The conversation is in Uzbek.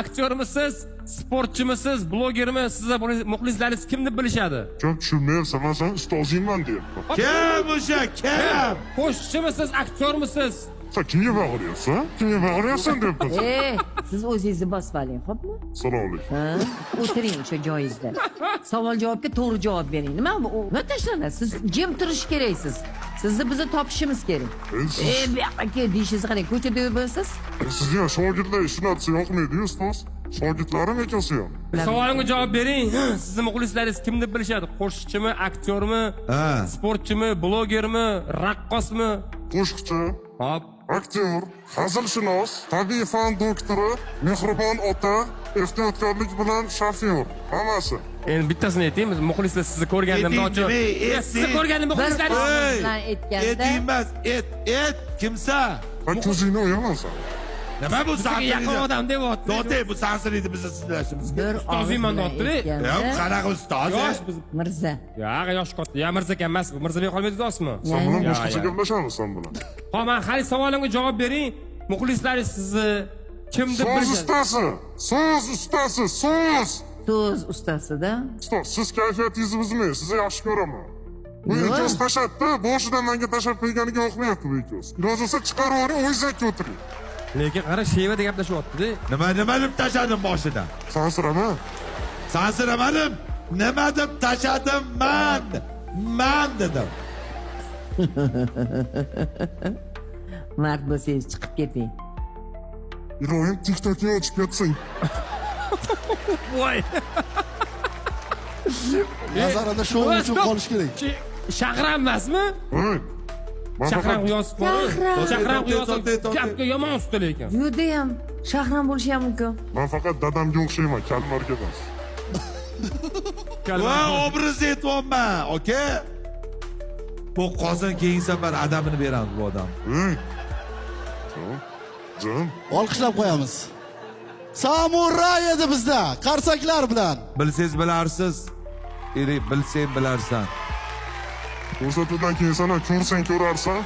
aktyormisiz, sportchimisiz, blogermi, sizni muxlislaringiz kim deb bilishadi? Ko'p tushunmayapsan, men sen ustozingman deyapman. Kim o'sha? Kim? Qo'shiqchimisiz, aktyormisiz? Sen kimga bag'irayapsan? Kimga bag'irayapsan deyapman. Siz o'zingizni bosib oling, xo'pmi? Salom alaykum. Ha? O'tiring o'sha joyingizda. Savol javobga to'g'ri javob bering. Nima bu? Nima tashlanasiz? Siz jim turish keraksiz. Sizni bizni topishimiz kerak. Bu yoqqa kel deyishingizni qarang, ko'chada yuribsiz. Sizga shogirdlar ishlatsa yoqmaydi-yu, ustoz. Shogirdlarim ekasi ham. Savolimga javob bering. Sizni muxlislaringiz kim deb bilishadi? Qo'shiqchimi, aktyormi, sportchimi, blogermi, raqqosmi? Qo'shiqchi, Hop. aktyor, hazilshunos, tabiiy fan doktori, mehribon ota, ehtiyotkorlik bilan shofyor. Hammasi. Endi bittasini aytaymi, muxlislar sizni ko'rganda nochor. Sizni ko'rganda muxlislaringiz bilan aytganda Et emas, et kimsa? Ben ko'zingni o'yaman sen. Nima bu sizga yaqin odam deyapti. Dotey bu sansiriydi bizni sizlashimizga. bir Ustozingman deyapti-da. Ya qanaqa ustoz? Yosh biz. Mirza. Yosh katta. Ya Mirza ekan emas, Mirzabek qolmaydi dostmi? Sen bilan Ya, boshqacha gaplashamiz sen bilan. Xo'p, men hali savolimga javob bering. Muxlislaringiz sizni kim deb So'z bilishadi? ustasi, so'z ustasi, so'z. So'z ustasida. Ustoz, siz kayfiyatingizni buzmang, sizni yaxshi ko'raman. Bu Nima? ikkoz tashatdi, boshidan menga tashab qo'yganiga yoqmayapti bu ikkoz. Iloji bo'lsa chiqarib yuboring, o'zingizga o'tiring. Lekin qara sheva deb gaplashyapti-da. Nima deb tashadim boshidan? Sansirama. Sansiramadim. Nima deb tashadim men? Men dedim. Mard bo'lsangiz chiqib keting. Ilohim TikTok'ga ochib ketsang. Voy. Nazarida shou uchun qolish kerak. Shahram emasmi? Hey. Shahram yozib qo'ydi. Shahram yozib gapga yomon usta lekin. Juda ham Shahram bo'lishi ham mumkin. Men faqat dadamga o'xshayman, kalmarga emas. Va obraz aytyapman, aka. Bu qozon keyingi safar adabini beramiz bu odam. Hey. Jon. Olqishlab qo'yamiz. Samuray edi bizda, qarsaklar bilan. Bilsangiz bilarsiz. Bilsang bilarsan. Ko'rsatuvdan keyin sana ko'rsang ko'rarsan.